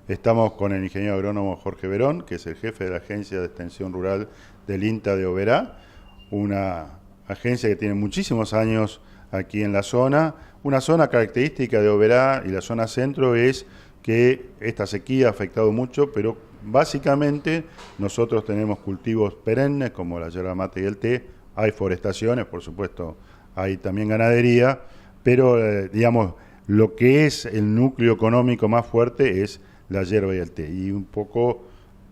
Estamos con el ingeniero agrónomo Jorge Verón, que es el jefe de la Agencia de Extensión Rural del INTA de Oberá, una agencia que tiene muchísimos años aquí en la zona. Una zona característica de Oberá y la zona centro es que esta sequía ha afectado mucho, pero básicamente nosotros tenemos cultivos perennes como la yerba mate y el té, hay forestaciones, por supuesto, hay también ganadería, pero digamos, lo que es el núcleo económico más fuerte es la yerba y el té. Y un poco,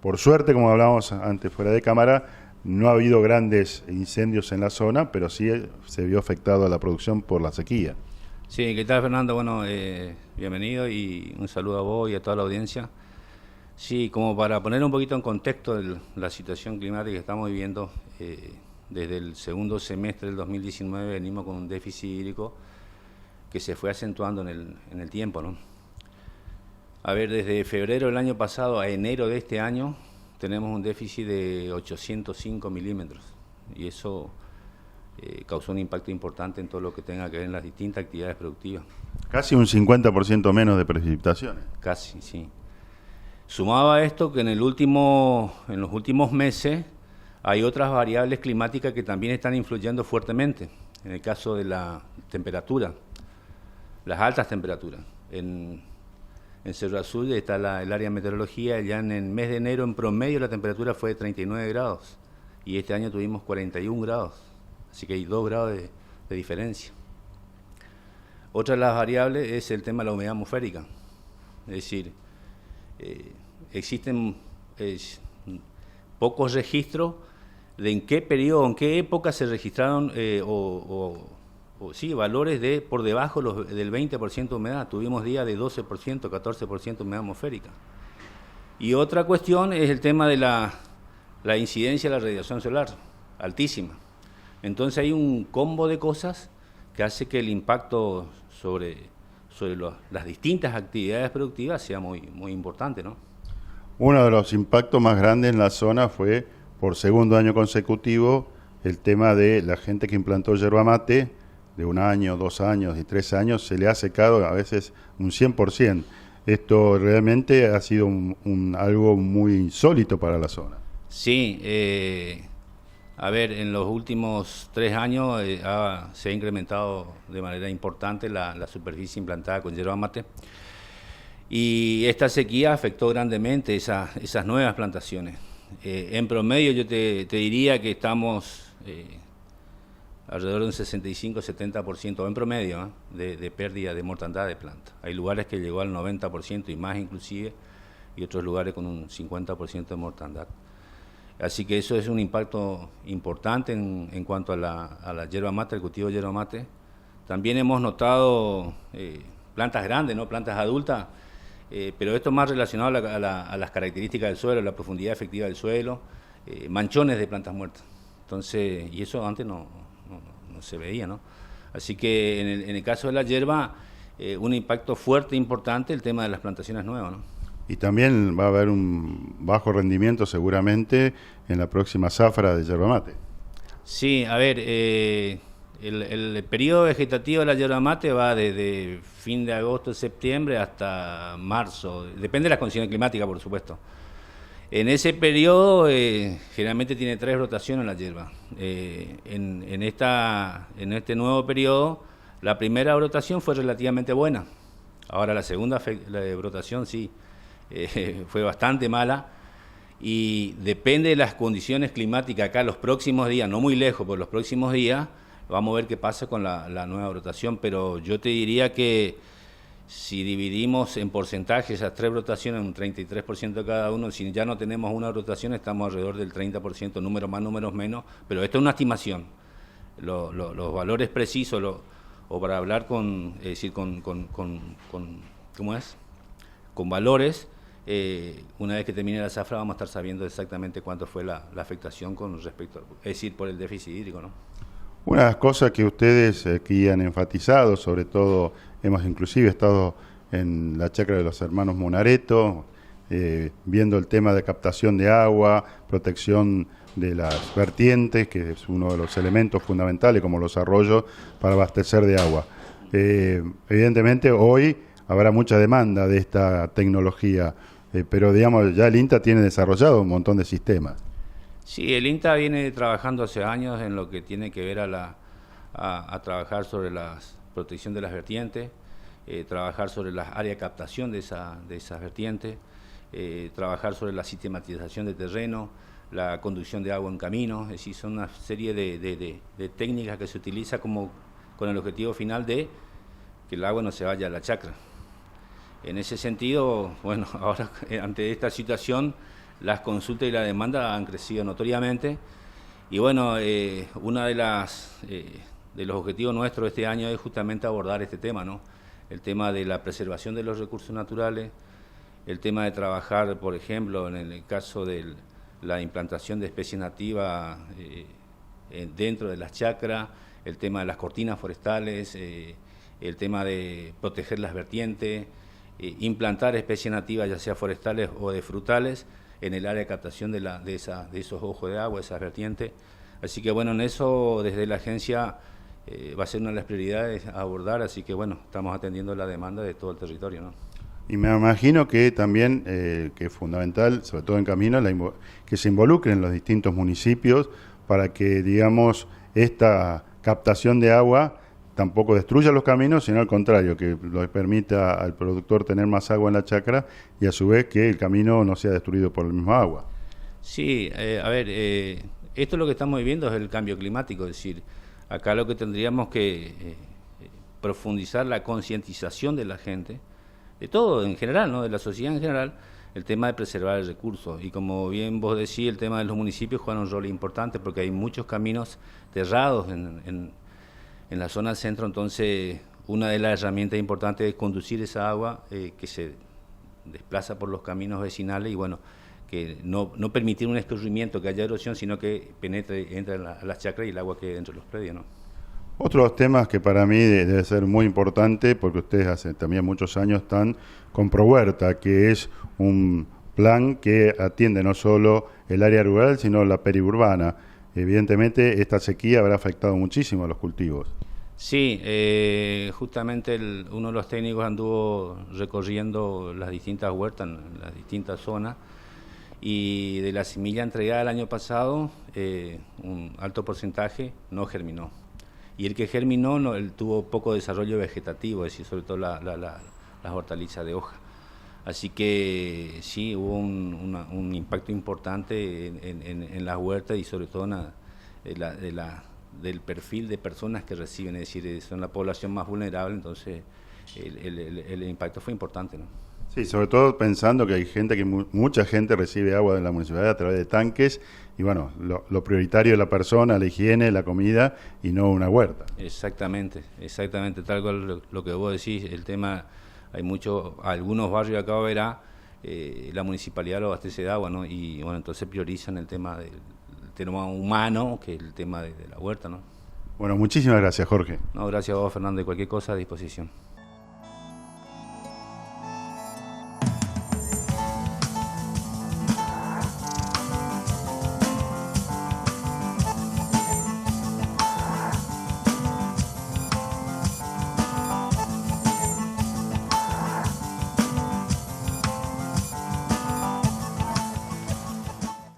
por suerte, como hablábamos antes fuera de cámara, no ha habido grandes incendios en la zona, pero sí se vio afectado la producción por la sequía. Sí, ¿qué tal, Fernando? Bueno, bienvenido y un saludo a vos y a toda la audiencia. Sí, como para poner un poquito en contexto la situación climática que estamos viviendo, desde el segundo semestre del 2019 venimos con un déficit hídrico que se fue acentuando en el tiempo, ¿no? A ver, desde febrero del año pasado a enero de este año tenemos un déficit de 805 milímetros y eso causó un impacto importante en todo lo que tenga que ver en las distintas actividades productivas. Casi un 50% menos de precipitaciones. Casi, sí. Sumado a esto que en los últimos meses hay otras variables climáticas que también están influyendo fuertemente. En el caso de la temperatura, las altas temperaturas. En Cerro Azul está el área de meteorología, ya en el mes de enero en promedio la temperatura fue de 39 grados y este año tuvimos 41 grados, así que hay 2 grados de diferencia. Otra de las variables es el tema de la humedad atmosférica, es decir, existen pocos registros de en qué periodo, en qué época se registraron valores de por debajo del 20% de humedad. Tuvimos días de 12%, 14% de humedad atmosférica. Y otra cuestión es el tema de la incidencia de la radiación solar, altísima. Entonces hay un combo de cosas que hace que el impacto sobre las distintas actividades productivas sea muy, muy importante, ¿no? Uno de los impactos más grandes en la zona fue, por segundo año consecutivo, el tema de la gente que implantó yerba mate, de 1 año, 2 años y 3 años, se le ha secado a veces un 100%. Esto realmente ha sido algo muy insólito para la zona. Sí, a ver, en los últimos 3 años se ha incrementado de manera importante la superficie implantada con yerba mate y esta sequía afectó grandemente esas nuevas plantaciones. En promedio yo te diría que estamos alrededor de un 65-70% en promedio de pérdida de mortandad de planta. Hay lugares que llegó al 90% y más inclusive, y otros lugares con un 50% de mortandad. Así que eso es un impacto importante en cuanto a la yerba mate, el cultivo de yerba mate. También hemos notado plantas grandes, ¿no? Plantas adultas, pero esto más relacionado a las características del suelo, la profundidad efectiva del suelo, manchones de plantas muertas. Entonces, y eso antes no se veía, ¿no? Así que en el caso de la yerba, un impacto fuerte e importante el tema de las plantaciones nuevas, ¿no? Y también va a haber un bajo rendimiento seguramente en la próxima zafra de yerba mate. Sí, a ver, el periodo vegetativo de la yerba mate va desde fin de agosto, septiembre hasta marzo, depende de las condiciones climáticas, por supuesto. En ese periodo generalmente tiene 3 brotaciones la yerba. En este nuevo periodo, la primera brotación fue relativamente buena. Ahora la segunda brotación sí fue bastante mala y depende de las condiciones climáticas acá los próximos días, no muy lejos, por los próximos días, vamos a ver qué pasa con la nueva brotación, pero yo te diría que si dividimos en porcentaje esas 3 brotaciones, un 33% cada uno, si ya no tenemos una brotación estamos alrededor del 30%, números más, números menos, pero esto es una estimación. Los valores precisos, o para hablar con valores, una vez que termine la zafra vamos a estar sabiendo exactamente cuánto fue la afectación con respecto, es decir, por el déficit hídrico, ¿no? Una de las cosas que ustedes aquí han enfatizado, sobre todo hemos inclusive estado en la chacra de los hermanos Munareto, viendo el tema de captación de agua, protección de las vertientes, que es uno de los elementos fundamentales como los arroyos para abastecer de agua. Evidentemente hoy habrá mucha demanda de esta tecnología. pero digamos, ya el INTA tiene desarrollado un montón de sistemas. Sí, el INTA viene trabajando hace años en lo que tiene que ver a trabajar sobre la protección de las vertientes, trabajar sobre las áreas de captación de esas vertientes, trabajar sobre la sistematización de terreno, la conducción de agua en caminos, es decir, son una serie de técnicas que se utiliza como con el objetivo final de que el agua no se vaya a la chacra. En ese sentido, bueno, ahora ante esta situación, las consultas y la demanda han crecido notoriamente y bueno, una de los objetivos nuestros este año es justamente abordar este tema, ¿no? El tema de la preservación de los recursos naturales, el tema de trabajar, por ejemplo, en el caso de la implantación de especies nativas dentro de las chacras, el tema de las cortinas forestales, el tema de proteger las vertientes, implantar especies nativas, ya sea forestales o de frutales, en el área de captación de esos ojos de agua, esas vertientes. Así que bueno, en eso desde la agencia va a ser una de las prioridades a abordar, así que bueno, estamos atendiendo la demanda de todo el territorio, ¿no? Y me imagino que también, que es fundamental, sobre todo en Camino, que se involucren los distintos municipios para que, digamos, esta captación de agua tampoco destruya los caminos, sino al contrario, que lo permita al productor tener más agua en la chacra y a su vez que el camino no sea destruido por el mismo agua. Sí, a ver, esto lo que estamos viviendo es el cambio climático, es decir, acá lo que tendríamos que profundizar la concientización de la gente, de todo en general, ¿no? De la sociedad en general, el tema de preservar el recurso. Y como bien vos decís, el tema de los municipios juega un rol importante porque hay muchos caminos cerrados en la zona centro, entonces una de las herramientas importantes es conducir esa agua que se desplaza por los caminos vecinales y bueno, que no permitir un escurrimiento, que haya erosión, sino que penetre, entre a las chacras y el agua quede dentro de los predios, ¿no? Otros temas que para mí debe ser muy importante, porque ustedes hace también muchos años están con ProHuerta, que es un plan que atiende no solo el área rural, sino la periurbana. Evidentemente, esta sequía habrá afectado muchísimo a los cultivos. Sí, justamente uno de los técnicos anduvo recorriendo las distintas huertas, en las distintas zonas, y de la semilla entregada el año pasado, un alto porcentaje no germinó. Y el que germinó él tuvo poco desarrollo vegetativo, es decir, sobre todo las hortalizas de hoja. Así que sí, hubo un impacto importante en las huertas y sobre todo del perfil de personas que reciben, es decir, son la población más vulnerable, entonces el impacto fue importante, ¿no? Sí, sobre todo pensando que hay gente mucha gente recibe agua de la municipalidad a través de tanques y bueno, lo prioritario es la persona, la higiene, la comida y no una huerta. Exactamente, tal cual lo que vos decís, el tema, hay algunos barrios acá verá, la municipalidad lo abastece de agua, ¿no? Y bueno, entonces priorizan el tema humano que el tema de la huerta, ¿no? Bueno, muchísimas gracias, Jorge. No, gracias a vos, Fernando, y cualquier cosa a disposición.